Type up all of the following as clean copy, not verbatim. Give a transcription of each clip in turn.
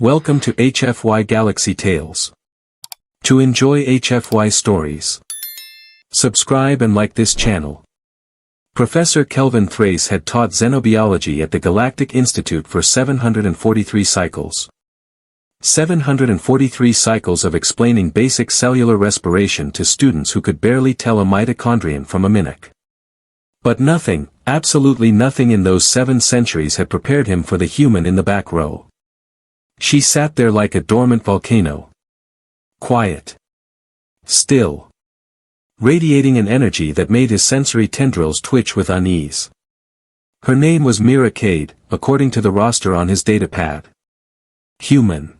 Welcome to HFY Galaxy Tales. To enjoy HFY stories, subscribe and like this channel. Professor Kelvin Thrace had taught xenobiology at the Galactic Institute for 743 cycles. 743 cycles of explaining basic cellular respiration to students who could barely tell a mitochondrion from a mimic. But nothing, absolutely nothing in those 7 centuries had prepared him for the human in the back row. She sat there like a dormant volcano. Quiet. Still. Radiating an energy that made his sensory tendrils twitch with unease. Her name was Mira Cade, according to the roster on his datapad. Human.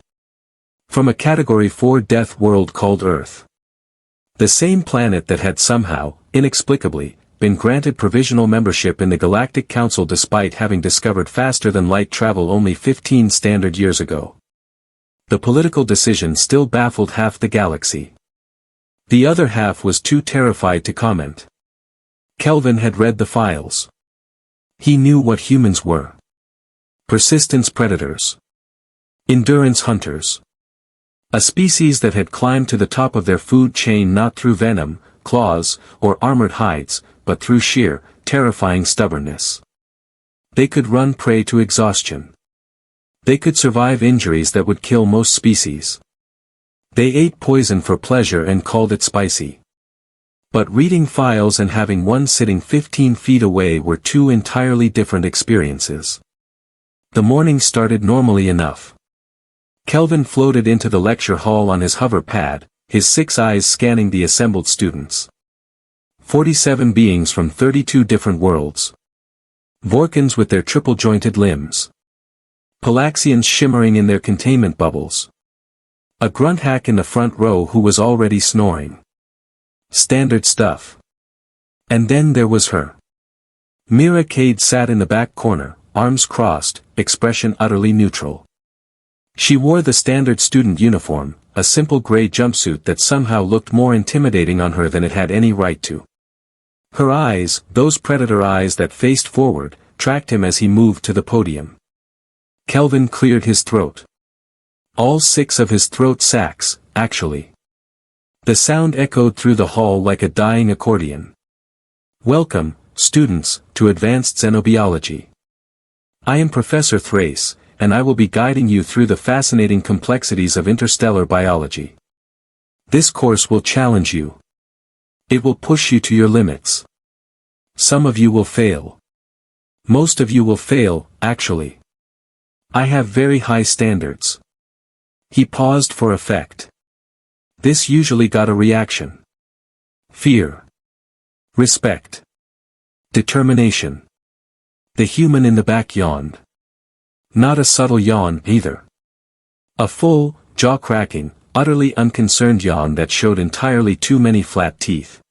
From a Category 4 death world called Earth. The same planet that had somehow, inexplicably, been granted provisional membership in the Galactic Council despite having discovered faster-than-light travel only 15 standard years ago. The political decision still baffled half the galaxy. The other half was too terrified to comment. Kelvin had read the files. He knew what humans were. Persistence predators. Endurance hunters. A species that had climbed to the top of their food chain not through venom, claws, or armored hides, but through sheer, terrifying stubbornness. They could run prey to exhaustion. They could survive injuries that would kill most species. They ate poison for pleasure and called it spicy. But reading files and having one sitting 15 feet away were two entirely different experiences. The morning started normally enough. Kelvin floated into the lecture hall on his hover pad, his 6 eyes scanning the assembled students. 47 beings from 32 different worlds. Vorkans with their triple-jointed limbs. Palaxians shimmering in their containment bubbles. A grunthack in the front row who was already snoring. Standard stuff. And then there was her. Mira Cade sat in the back corner, arms crossed, expression utterly neutral. She wore the standard student uniform, a simple gray jumpsuit that somehow looked more intimidating on her than it had any right to. Her eyes, those predator eyes that faced forward, tracked him as he moved to the podium. Kelvin cleared his throat. All 6 of his throat sacs, actually. The sound echoed through the hall like a dying accordion. Welcome, students, to Advanced Xenobiology. I am Professor Thrace, and I will be guiding you through the fascinating complexities of interstellar biology. This course will challenge you. It will push you to your limits. Some of you will fail. Most of you will fail, actually. I have very high standards. He paused for effect. This usually got a reaction. Fear. Respect. Determination. The human in the back yawned. Not a subtle yawn, either. A full, jaw-cracking, utterly unconcerned yawn that showed entirely too many flat teeth.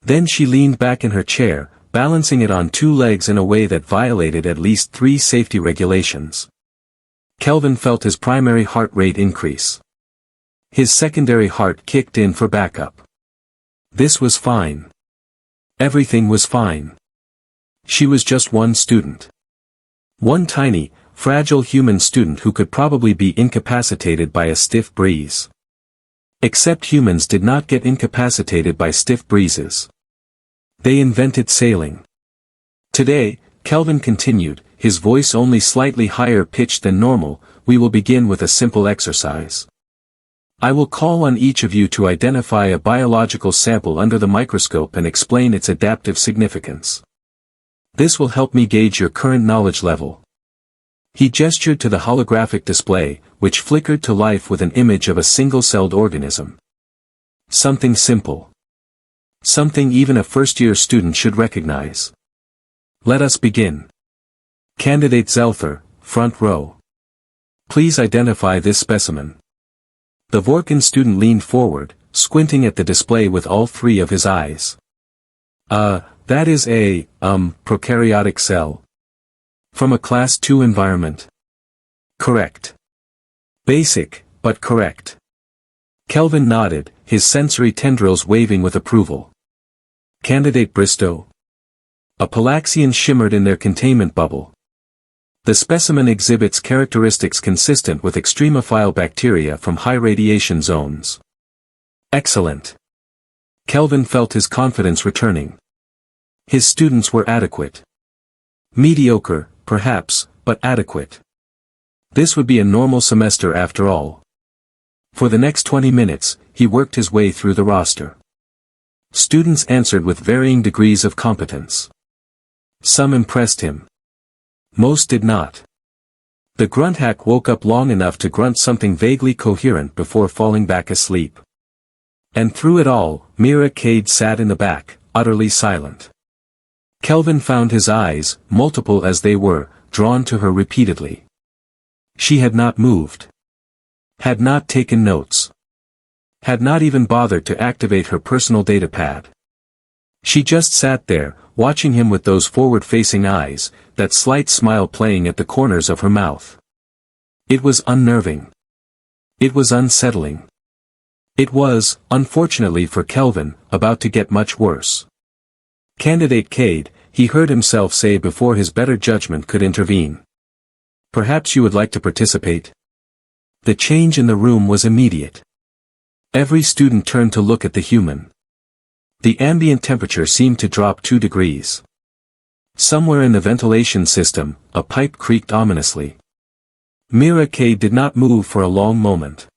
Then she leaned back in her chair, balancing it on 2 legs in a way that violated at least 3 safety regulations. Kelvin felt his primary heart rate increase. His secondary heart kicked in for backup. This was fine. Everything was fine. She was just one student. One tiny, fragile human student who could probably be incapacitated by a stiff breeze. Except humans did not get incapacitated by stiff breezes. They invented sailing. Today, Kelvin continued, his voice only slightly higher pitched than normal, we will begin with a simple exercise. I will call on each of you to identify a biological sample under the microscope and explain its adaptive significance. This will help me gauge your current knowledge level. He gestured to the holographic display, which flickered to life with an image of a single-celled organism. Something simple. Something even a first-year student should recognize. Let us begin. Candidate Zelther, front row. Please identify this specimen. The Vorkan student leaned forward, squinting at the display with all 3 of his eyes. That is a, prokaryotic cell. From a Class 2 environment. Correct. Basic, but correct. Kelvin nodded, his sensory tendrils waving with approval. Candidate Bristow. A Palaxian shimmered in their containment bubble. The specimen exhibits characteristics consistent with extremophile bacteria from high radiation zones. Excellent. Kelvin felt his confidence returning. His students were adequate. Mediocre, perhaps, but adequate. This would be a normal semester after all. For the next 20 minutes, he worked his way through the roster. Students answered with varying degrees of competence. Some impressed him. Most did not. The grunthack woke up long enough to grunt something vaguely coherent before falling back asleep. And through it all, Mira Cade sat in the back, utterly silent. Kelvin found his eyes, multiple as they were, drawn to her repeatedly. She had not moved. Had not taken notes. Had not even bothered to activate her personal datapad. She just sat there, watching him with those forward-facing eyes, that slight smile playing at the corners of her mouth. It was unnerving. It was unsettling. It was, unfortunately for Kelvin, about to get much worse. Candidate Cade, he heard himself say before his better judgment could intervene. Perhaps you would like to participate? The change in the room was immediate. Every student turned to look at the human. The ambient temperature seemed to drop 2 degrees. Somewhere in the ventilation system, a pipe creaked ominously. Mira Cade did not move for a long moment.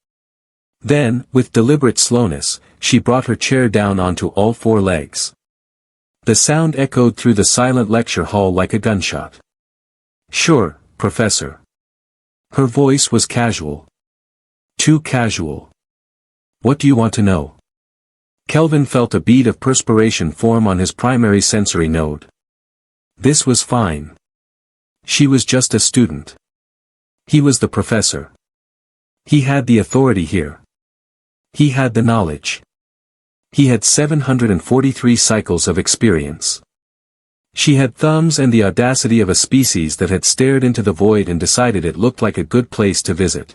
Then, with deliberate slowness, she brought her chair down onto all 4 legs. The sound echoed through the silent lecture hall like a gunshot. Sure, Professor. Her voice was casual. Too casual. What do you want to know? Kelvin felt a bead of perspiration form on his primary sensory node. This was fine. She was just a student. He was the professor. He had the authority here. He had the knowledge. He had 743 cycles of experience. She had thumbs and the audacity of a species that had stared into the void and decided it looked like a good place to visit.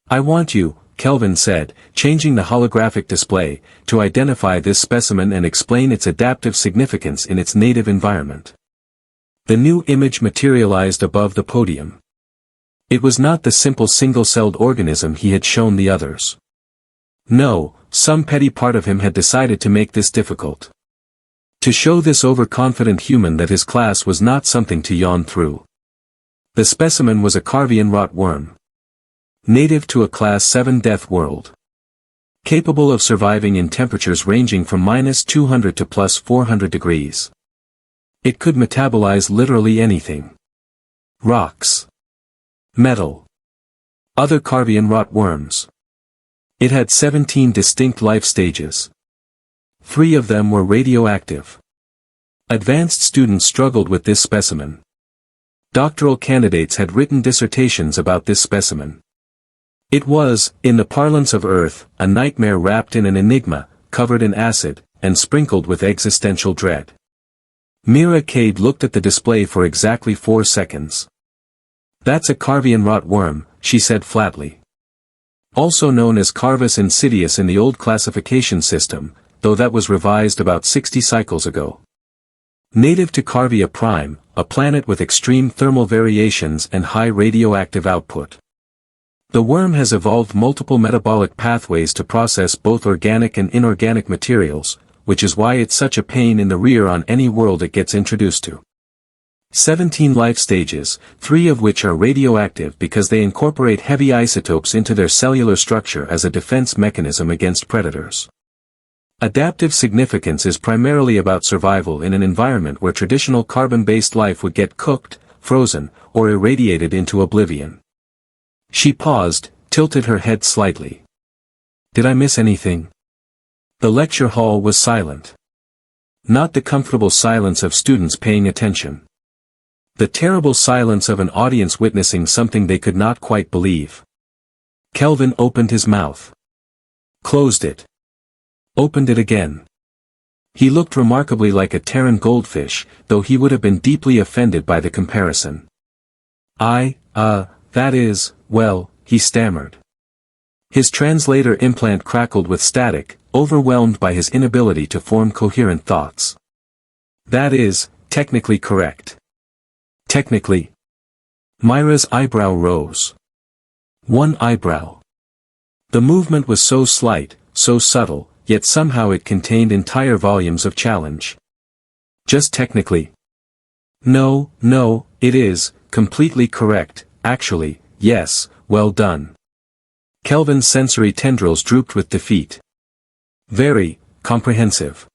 I want you, Kelvin said, changing the holographic display, to identify this specimen and explain its adaptive significance in its native environment. The new image materialized above the podium. It was not the simple single-celled organism he had shown the others. No, some petty part of him had decided to make this difficult. To show this overconfident human that his class was not something to yawn through. The specimen was a Carvian rotworm. Native to a Class 7 death world. Capable of surviving in temperatures ranging from -200 to +400 degrees. It could metabolize literally anything. Rocks. Metal. Other Carvian rotworms. It had 17 distinct life stages. 3 of them were radioactive. Advanced students struggled with this specimen. Doctoral candidates had written dissertations about this specimen. It was, in the parlance of Earth, a nightmare wrapped in an enigma, covered in acid, and sprinkled with existential dread. Mira Cade looked at the display for exactly 4 seconds. That's a Carvian rotworm, she said flatly. Also known as Carvus insidious in the old classification system, though that was revised about 60 cycles ago. Native to Carvia Prime, a planet with extreme thermal variations and high radioactive output. The worm has evolved multiple metabolic pathways to process both organic and inorganic materials, which is why it's such a pain in the rear on any world it gets introduced to. 17 life stages, 3 of which are radioactive because they incorporate heavy isotopes into their cellular structure as a defense mechanism against predators. Adaptive significance is primarily about survival in an environment where traditional carbon-based life would get cooked, frozen, or irradiated into oblivion. She paused, tilted her head slightly. Did I miss anything? The lecture hall was silent. Not the comfortable silence of students paying attention. The terrible silence of an audience witnessing something they could not quite believe. Kelvin opened his mouth. Closed it. Opened it again. He looked remarkably like a Terran goldfish, though he would have been deeply offended by the comparison. That is, well, he stammered. His translator implant crackled with static, overwhelmed by his inability to form coherent thoughts. That is, technically correct. Technically. Myra's eyebrow rose. One eyebrow. The movement was so slight, so subtle, yet somehow it contained entire volumes of challenge. Just technically. No, it is, completely correct, actually, yes, well done. Kelvin's sensory tendrils drooped with defeat. Very, comprehensive.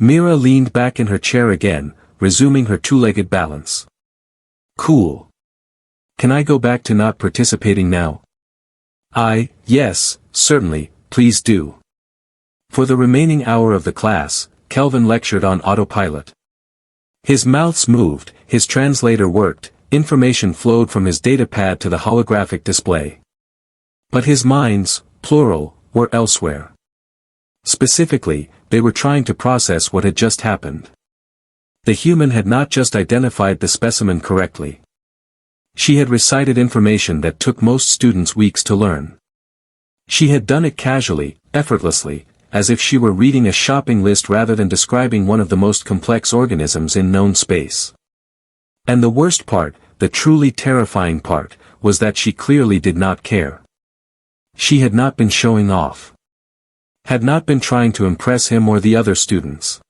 Myra leaned back in her chair again, resuming her two-legged balance. Cool. Can I go back to not participating now? Yes, certainly, please do. For the remaining hour of the class, Kelvin lectured on autopilot. His mouths moved, his translator worked, information flowed from his datapad to the holographic display. But his minds, plural, were elsewhere. Specifically, they were trying to process what had just happened. The human had not just identified the specimen correctly. She had recited information that took most students weeks to learn. She had done it casually, effortlessly, as if she were reading a shopping list rather than describing one of the most complex organisms in known space. And the worst part, the truly terrifying part, was that she clearly did not care. She had not been showing off. Had not been trying to impress him or the other students.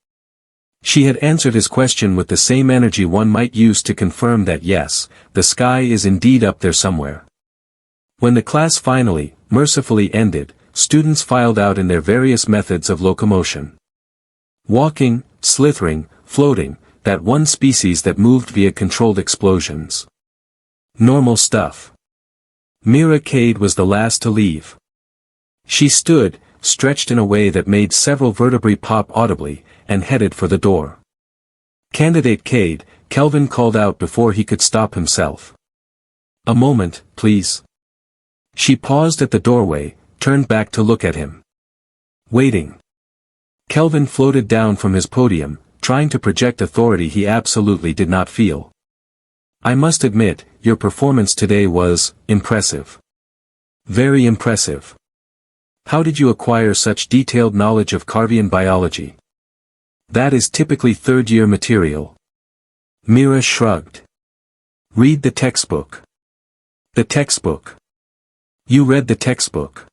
She had answered his question with the same energy one might use to confirm that yes, the sky is indeed up there somewhere. When the class finally, mercifully ended, students filed out in their various methods of locomotion. Walking, slithering, floating, that one species that moved via controlled explosions. Normal stuff. Myra Cade was the last to leave. She stood, stretched in a way that made several vertebrae pop audibly, and headed for the door. Candidate Cade, Kelvin called out before he could stop himself. A moment, please. She paused at the doorway, turned back to look at him. Waiting. Kelvin floated down from his podium, trying to project authority he absolutely did not feel. I must admit, your performance today was impressive. Very impressive. How did you acquire such detailed knowledge of Carvian biology? That is typically third-year material. Myra shrugged. Read the textbook. The textbook. You read the textbook.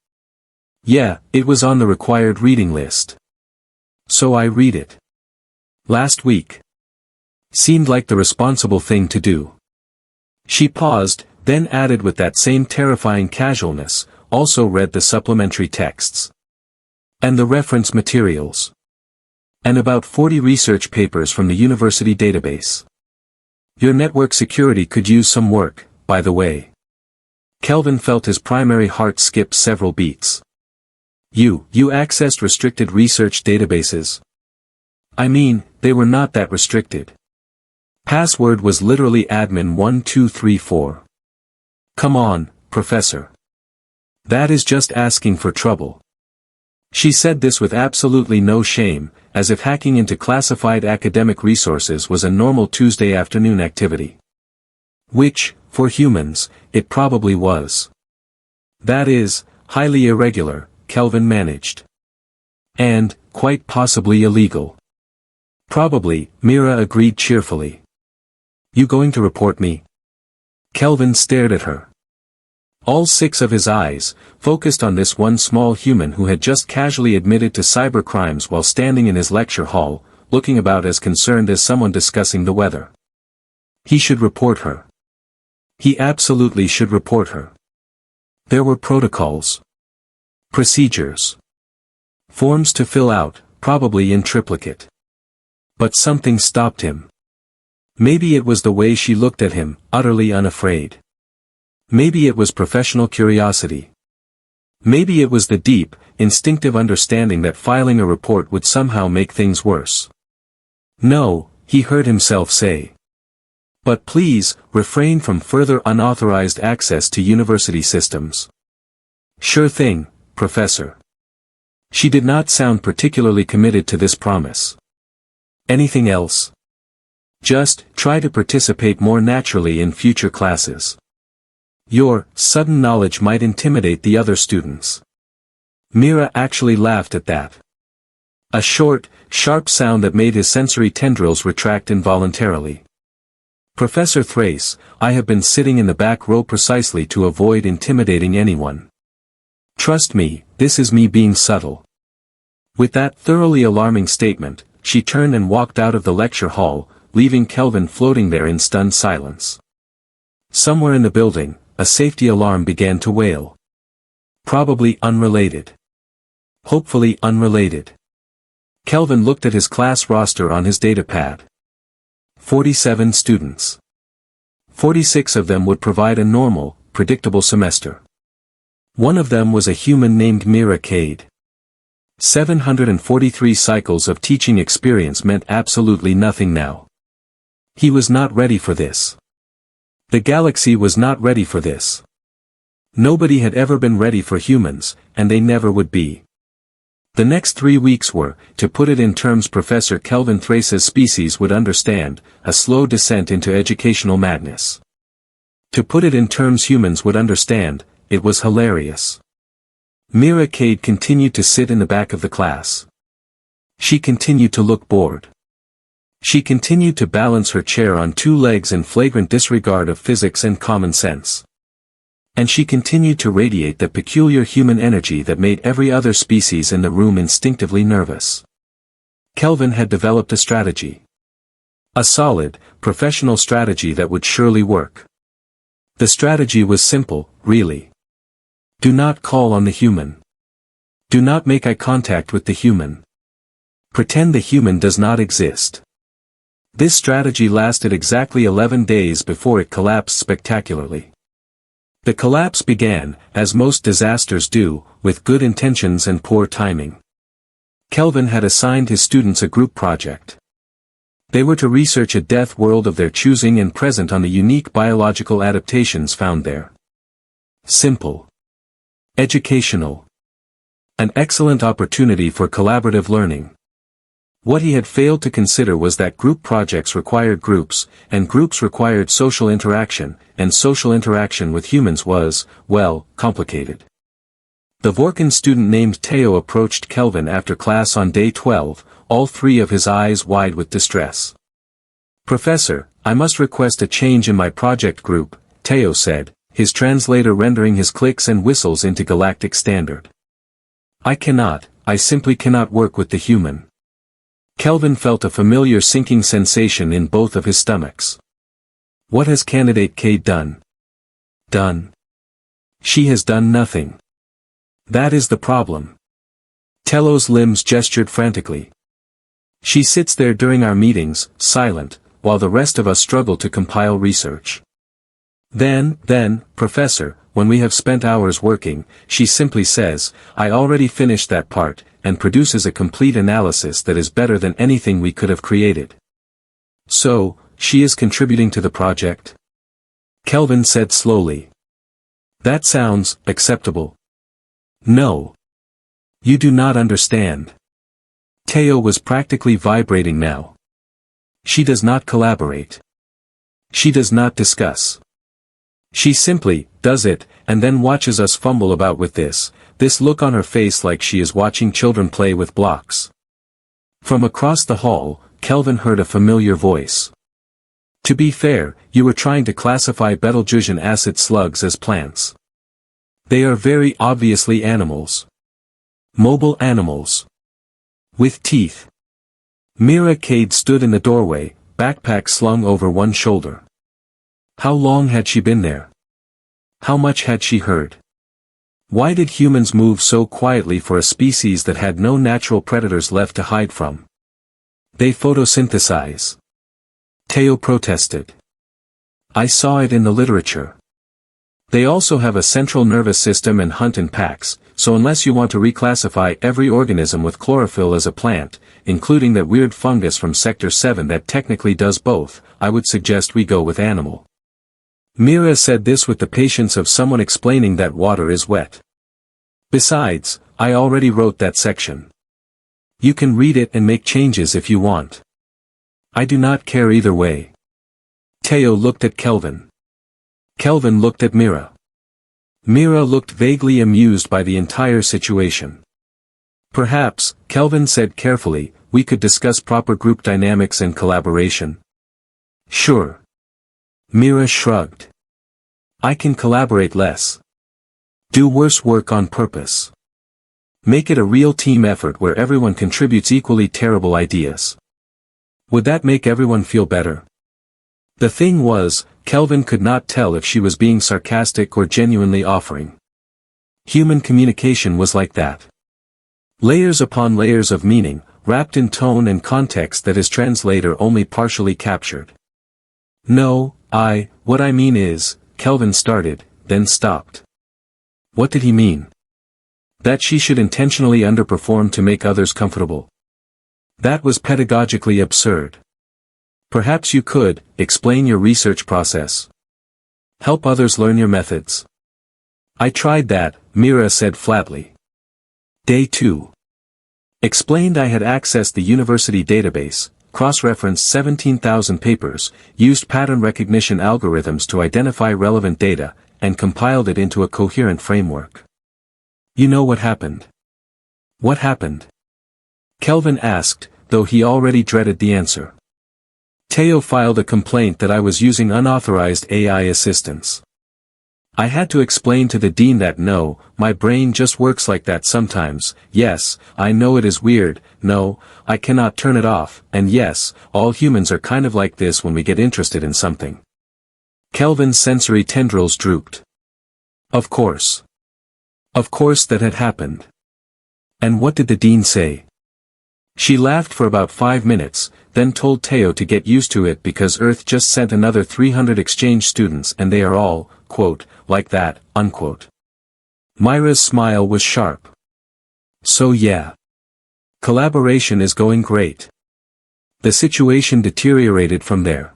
Yeah, it was on the required reading list. So I read it. Last week. Seemed like the responsible thing to do. She paused, then added with that same terrifying casualness, also read the supplementary texts. And the reference materials. And about 40 research papers from the university database. Your network security could use some work, by the way. Kelvin felt his primary heart skip several beats. You accessed restricted research databases? I mean, they were not that restricted. Password was literally admin1234. Come on, Professor. That is just asking for trouble. She said this with absolutely no shame, as if hacking into classified academic resources was a normal Tuesday afternoon activity. Which, for humans, it probably was. That is, highly irregular, Kelvin managed. And, quite possibly illegal. Probably, Myra agreed cheerfully. You going to report me? Kelvin stared at her. All 6 of his eyes, focused on this one small human who had just casually admitted to cybercrimes while standing in his lecture hall, looking about as concerned as someone discussing the weather. He should report her. He absolutely should report her. There were protocols. Procedures. Forms to fill out, probably in triplicate. But something stopped him. Maybe it was the way she looked at him, utterly unafraid. Maybe it was professional curiosity. Maybe it was the deep, instinctive understanding that filing a report would somehow make things worse. No, he heard himself say. But please, refrain from further unauthorized access to university systems. Sure thing, Professor. She did not sound particularly committed to this promise. Anything else? Just try to participate more naturally in future classes. Your sudden knowledge might intimidate the other students. Myra actually laughed at that. A short, sharp sound that made his sensory tendrils retract involuntarily. Professor Thrace, I have been sitting in the back row precisely to avoid intimidating anyone. Trust me, this is me being subtle. With that thoroughly alarming statement, she turned and walked out of the lecture hall, leaving Kelvin floating there in stunned silence. Somewhere in the building, a safety alarm began to wail. Probably unrelated. Hopefully unrelated. Kelvin looked at his class roster on his datapad. 47 students. 46 of them would provide a normal, predictable semester. One of them was a human named Mira Cade. 743 cycles of teaching experience meant absolutely nothing now. He was not ready for this. The galaxy was not ready for this. Nobody had ever been ready for humans, and they never would be. The next 3 weeks were, to put it in terms Professor Kelvin Thrace's species would understand, a slow descent into educational madness. To put it in terms humans would understand, it was hilarious. Mira Cade continued to sit in the back of the class. She continued to look bored. She continued to balance her chair on 2 legs in flagrant disregard of physics and common sense. And she continued to radiate the peculiar human energy that made every other species in the room instinctively nervous. Kelvin had developed a strategy. A solid, professional strategy that would surely work. The strategy was simple, really. Do not call on the human. Do not make eye contact with the human. Pretend the human does not exist. This strategy lasted exactly 11 days before it collapsed spectacularly. The collapse began, as most disasters do, with good intentions and poor timing. Kelvin had assigned his students a group project. They were to research a death world of their choosing and present on the unique biological adaptations found there. Simple. Educational. An excellent opportunity for collaborative learning. What he had failed to consider was that group projects required groups, and groups required social interaction, and social interaction with humans was, well, complicated. The Vorkan student named Teo approached Kelvin after class on day 12, all 3 of his eyes wide with distress. Professor, I must request a change in my project group, Teo said, his translator rendering his clicks and whistles into galactic standard. I simply cannot work with the human. Kelvin felt a familiar sinking sensation in both of his stomachs. What has candidate Cade done? Done. She has done nothing. That is the problem. Telo's limbs gestured frantically. She sits there during our meetings, silent, while the rest of us struggle to compile research. Then, Professor, when we have spent hours working, she simply says, I already finished that part, and produces a complete analysis that is better than anything we could have created. So, she is contributing to the project? Kelvin said slowly. That sounds acceptable. No. You do not understand. Teo was practically vibrating now. She does not collaborate. She does not discuss. She simply does it, and then watches us fumble about with this look on her face like she is watching children play with blocks. From across the hall, Kelvin heard a familiar voice. To be fair, you were trying to classify Betelgeuse acid slugs as plants. They are very obviously animals. Mobile animals. With teeth. Mira Cade stood in the doorway, backpack slung over one shoulder. How long had she been there? How much had she heard? Why did humans move so quietly for a species that had no natural predators left to hide from? They photosynthesize. Teo protested. I saw it in the literature. They also have a central nervous system and hunt in packs, so unless you want to reclassify every organism with chlorophyll as a plant, including that weird fungus from Sector 7 that technically does both, I would suggest we go with animal. Mira said this with the patience of someone explaining that water is wet. Besides, I already wrote that section. You can read it and make changes if you want. I do not care either way. Teo looked at Kelvin. Kelvin looked at Mira. Mira looked vaguely amused by the entire situation. Perhaps, Kelvin said carefully, we could discuss proper group dynamics and collaboration. Sure. Mira shrugged. I can collaborate less. Do worse work on purpose. Make it a real team effort where everyone contributes equally terrible ideas. Would that make everyone feel better? The thing was, Kelvin could not tell if she was being sarcastic or genuinely offering. Human communication was like that. Layers upon layers of meaning, wrapped in tone and context that his translator only partially captured. No, what I mean is, Kelvin started, then stopped. What did he mean? That she should intentionally underperform to make others comfortable. That was pedagogically absurd. Perhaps you could, explain your research process. Help others learn your methods. I tried that, Mira said flatly. Day 2. Explained I had accessed the university database, cross-referenced 17,000 papers, used pattern recognition algorithms to identify relevant data, and compiled it into a coherent framework. You know what happened? What happened? Kelvin asked, though he already dreaded the answer. Teo filed a complaint that I was using unauthorized AI assistance. I had to explain to the dean that no, my brain just works like that sometimes, yes, I know it is weird, no, I cannot turn it off, and yes, all humans are kind of like this when we get interested in something. Kelvin's sensory tendrils drooped. Of course. Of course that had happened. And what did the dean say? She laughed for about 5 minutes, then told Teo to get used to it because Earth just sent another 300 exchange students and they are all, quote, like that, unquote. Myra's smile was sharp. So yeah. Collaboration is going great. The situation deteriorated from there.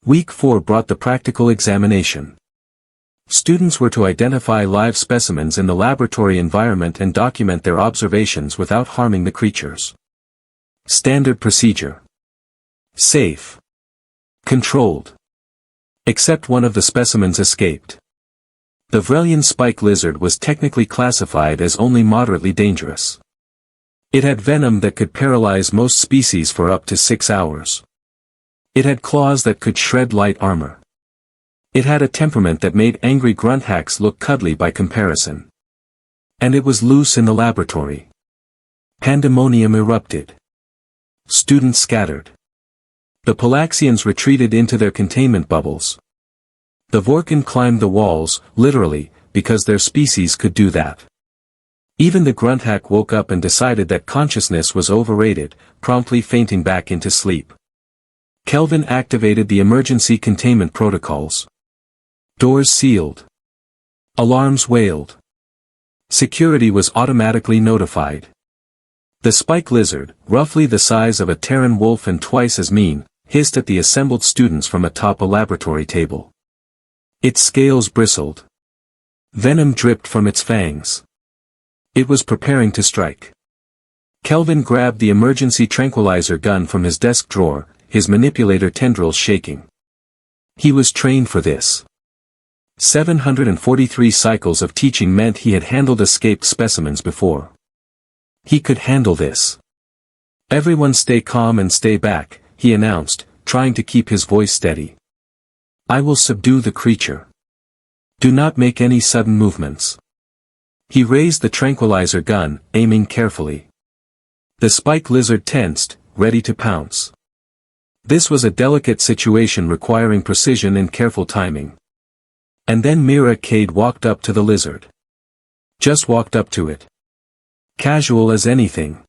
Week 4 brought the practical examination. Students were to identify live specimens in the laboratory environment and document their observations without harming the creatures. Standard procedure. Safe. Controlled. Except one of the specimens escaped. The Vrelian spike lizard was technically classified as only moderately dangerous. It had venom that could paralyze most species for up to 6 hours. It had claws that could shred light armor. It had a temperament that made angry grunthacks look cuddly by comparison. And it was loose in the laboratory. Pandemonium erupted. Students scattered. The Palaxians retreated into their containment bubbles. The Vorkin climbed the walls, literally, because their species could do that. Even the grunthack woke up and decided that consciousness was overrated, promptly fainting back into sleep. Kelvin activated the emergency containment protocols. Doors sealed. Alarms wailed. Security was automatically notified. The spike lizard, roughly the size of a Terran wolf and twice as mean, hissed at the assembled students from atop a laboratory table. Its scales bristled. Venom dripped from its fangs. It was preparing to strike. Kelvin grabbed the emergency tranquilizer gun from his desk drawer, his manipulator tendrils shaking. He was trained for this. 743 cycles of teaching meant he had handled escaped specimens before. He could handle this. Everyone stay calm and stay back, he announced, trying to keep his voice steady. I will subdue the creature. Do not make any sudden movements. He raised the tranquilizer gun, aiming carefully. The spike lizard tensed, ready to pounce. This was a delicate situation requiring precision and careful timing. And then Mira Cade walked up to the lizard. Just walked up to it. Casual as anything.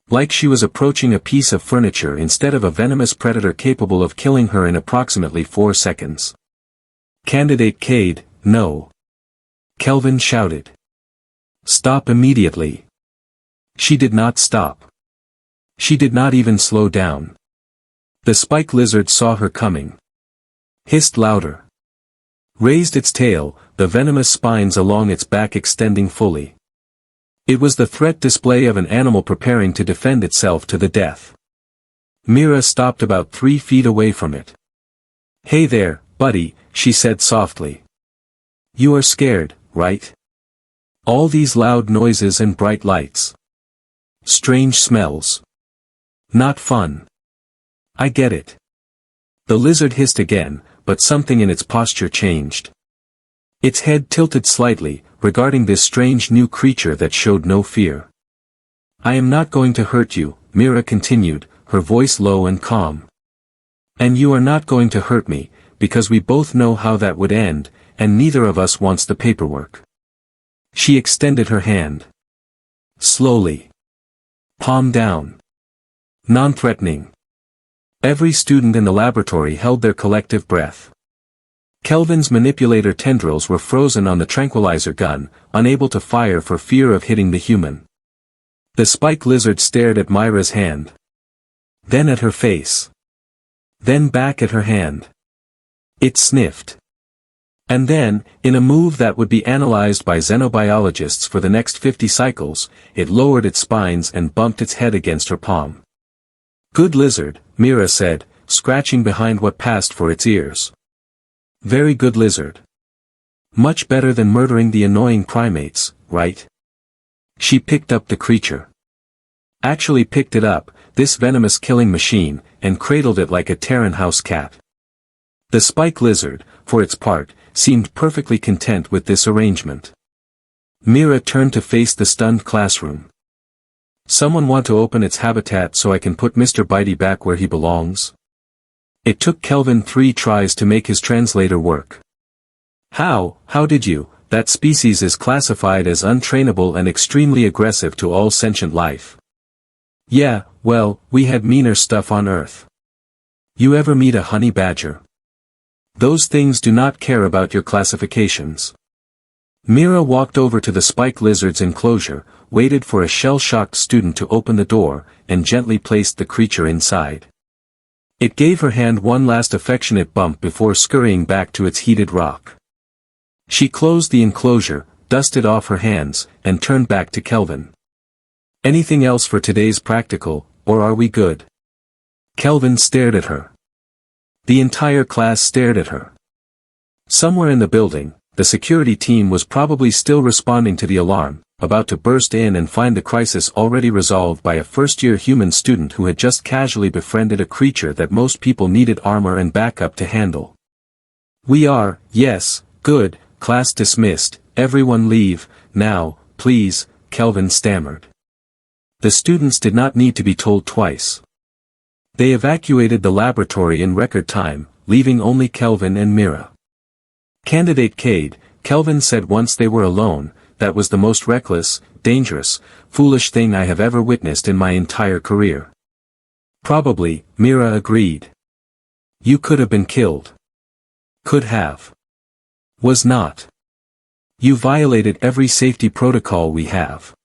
Like she was approaching a piece of furniture instead of a venomous predator capable of killing her in approximately 4 seconds. Candidate Cade, no. Kelvin shouted. Stop immediately. She did not stop. She did not even slow down. The spike lizard saw her coming. Hissed louder. Raised its tail, the venomous spines along its back extending fully. It was the threat display of an animal preparing to defend itself to the death. Mira stopped about 3 feet away from it. Hey there, buddy, she said softly. You are scared, right? All these loud noises and bright lights. Strange smells. Not fun. I get it. The lizard hissed again, but something in its posture changed. Its head tilted slightly, regarding this strange new creature that showed no fear. "I am not going to hurt you," Mira continued, her voice low and calm. "And you are not going to hurt me, because we both know how that would end, and neither of us wants the paperwork." She extended her hand. Slowly. Palm down. Non-threatening. Every student in the laboratory held their collective breath. Kelvin's manipulator tendrils were frozen on the tranquilizer gun, unable to fire for fear of hitting the human. The spike lizard stared at Myra's hand. Then at her face. Then back at her hand. It sniffed. And then, in a move that would be analyzed by xenobiologists for the next 50 cycles, it lowered its spines and bumped its head against her palm. "Good lizard," Mira said, scratching behind what passed for its ears. "Very good lizard. Much better than murdering the annoying primates, right?" She picked up the creature. Actually picked it up, this venomous killing machine, and cradled it like a Terran house cat. The spike lizard, for its part, seemed perfectly content with this arrangement. Mira turned to face the stunned classroom. "Someone want to open its habitat so I can put Mr. Bitey back where he belongs?" It took Kelvin 3 tries to make his translator work. How did you? That species is classified as untrainable and extremely aggressive to all sentient life." "Yeah, well, we had meaner stuff on Earth. You ever meet a honey badger? Those things do not care about your classifications." Mira walked over to the spike lizard's enclosure, waited for a shell-shocked student to open the door, and gently placed the creature inside. It gave her hand one last affectionate bump before scurrying back to its heated rock. She closed the enclosure, dusted off her hands, and turned back to Kelvin. "Anything else for today's practical, or are we good?" Kelvin stared at her. The entire class stared at her. Somewhere in the building, the security team was probably still responding to the alarm, about to burst in and find the crisis already resolved by a first-year human student who had just casually befriended a creature that most people needed armor and backup to handle. "We are, yes, good, class dismissed, everyone leave, now, please," Kelvin stammered. The students did not need to be told twice. They evacuated the laboratory in record time, leaving only Kelvin and Mira. "Candidate Cade," Kelvin said once they were alone, "that was the most reckless, dangerous, foolish thing I have ever witnessed in my entire career." "Probably," Mira agreed. "You could have been killed. Could have. Was not. You violated every safety protocol we have.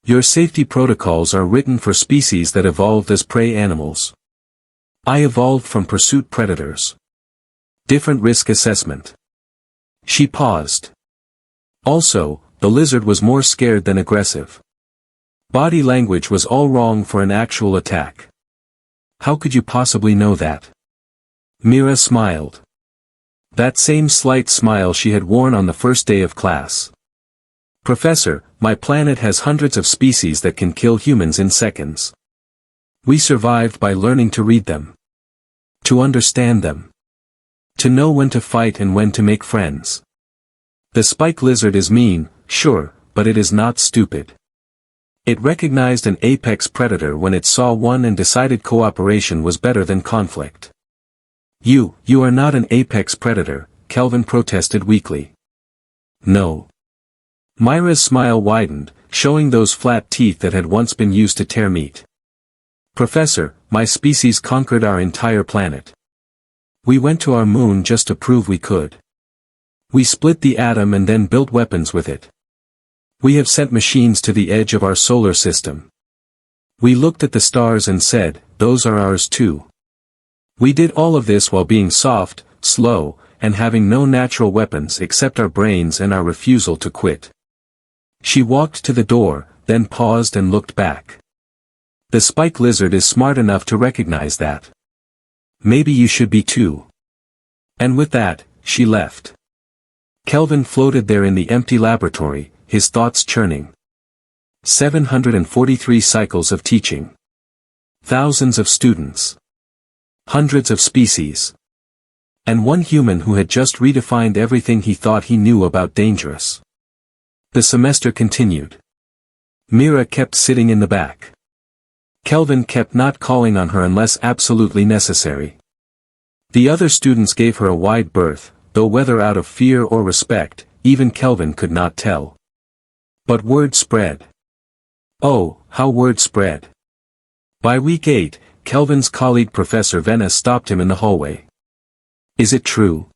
Your safety protocols are written for species that evolved as prey animals. I evolved from pursuit predators. Different risk assessment." She paused. Also, the lizard was more scared than aggressive. Body language was all wrong for an actual attack. "How could you possibly know that?" Mira smiled. That same slight smile she had worn on the first day of class. "Professor, my planet has hundreds of species that can kill humans in seconds. We survived by learning to read them. To understand them. To know when to fight and when to make friends. The spike lizard is mean, sure, but it is not stupid. It recognized an apex predator when it saw one and decided cooperation was better than conflict." You are not an apex predator," Kelvin protested weakly. "No." Myra's smile widened, showing those flat teeth that had once been used to tear meat. "Professor, my species conquered our entire planet. We went to our moon just to prove we could. We split the atom and then built weapons with it. We have sent machines to the edge of our solar system. We looked at the stars and said, those are ours too. We did all of this while being soft, slow, and having no natural weapons except our brains and our refusal to quit." She walked to the door, then paused and looked back. "The spike lizard is smart enough to recognize that. Maybe you should be too." And with that, she left. Kelvin floated there in the empty laboratory, his thoughts churning. 743 cycles of teaching. Thousands of students. Hundreds of species. And one human who had just redefined everything he thought he knew about dangerous. The semester continued. Mira kept sitting in the back. Kelvin kept not calling on her unless absolutely necessary. The other students gave her a wide berth, though whether out of fear or respect, even Kelvin could not tell. But word spread. Oh, how word spread. By week 8, Kelvin's colleague Professor Venna stopped him in the hallway. Is it true?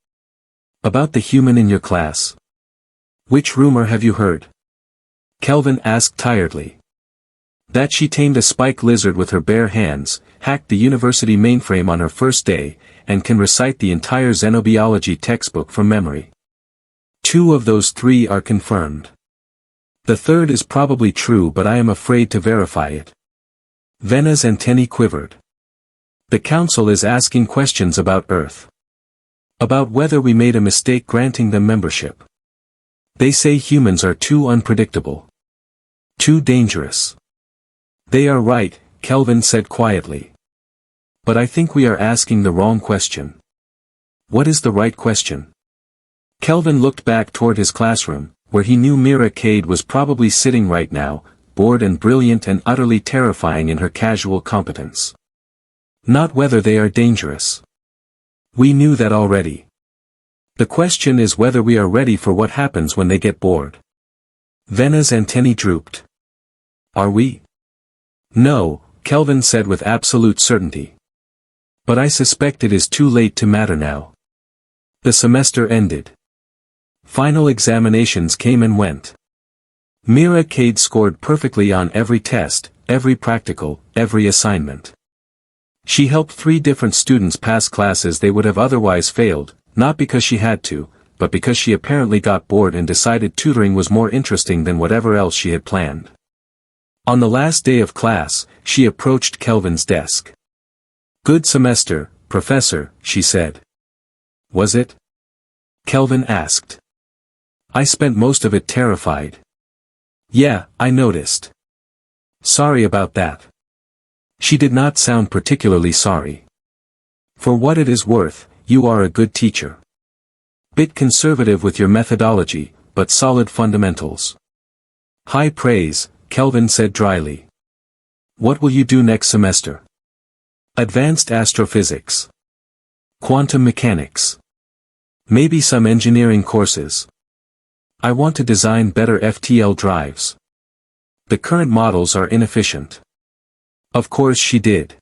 About the human in your class? Which rumor have you heard? Kelvin asked tiredly. That she tamed a spike lizard with her bare hands, hacked the university mainframe on her first day, and can recite the entire xenobiology textbook from memory. 2 of those 3 are confirmed. The third is probably true, but I am afraid to verify it. Venna's antennae quivered. The council is asking questions about Earth. About whether we made a mistake granting them membership. They say humans are too unpredictable. Too dangerous. They are right, Kelvin said quietly. But I think we are asking the wrong question. What is the right question? Kelvin looked back toward his classroom, where he knew Mira Cade was probably sitting right now, bored and brilliant and utterly terrifying in her casual competence. Not whether they are dangerous. We knew that already. The question is whether we are ready for what happens when they get bored. Venna's antennae drooped. Are we? No, Kelvin said with absolute certainty. But I suspect it is too late to matter now. The semester ended. Final examinations came and went. Mira Cade scored perfectly on every test, every practical, every assignment. She helped 3 different students pass classes they would have otherwise failed, not because she had to, but because she apparently got bored and decided tutoring was more interesting than whatever else she had planned. On the last day of class, she approached Kelvin's desk. Good semester, Professor, she said. Was it? Kelvin asked. I spent most of it terrified. Yeah, I noticed. Sorry about that. She did not sound particularly sorry. For what it is worth, you are a good teacher. Bit conservative with your methodology, but solid fundamentals. High praise, Kelvin said dryly. What will you do next semester? Advanced astrophysics. Quantum mechanics. Maybe some engineering courses. I want to design better FTL drives. The current models are inefficient. Of course she did.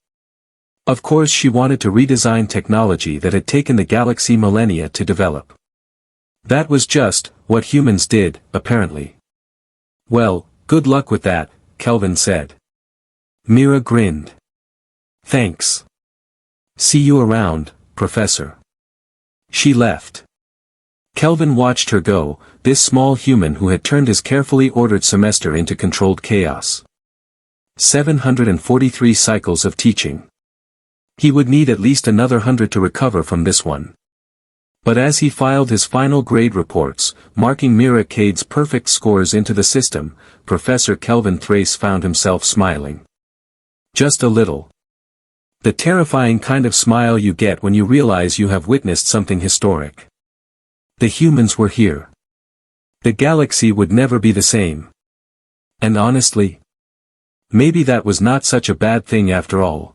Of course she wanted to redesign technology that had taken the galaxy millennia to develop. That was just what humans did, apparently. Well, good luck with that, Kelvin said. Mira grinned. Thanks. See you around, Professor. She left. Kelvin watched her go, this small human who had turned his carefully ordered semester into controlled chaos. 743 cycles of teaching. He would need at least another 100 to recover from this one. But as he filed his final grade reports, marking Mira Cade's perfect scores into the system, Professor Kelvin Thrace found himself smiling. Just a little. The terrifying kind of smile you get when you realize you have witnessed something historic. The humans were here. The galaxy would never be the same. And honestly, maybe that was not such a bad thing after all.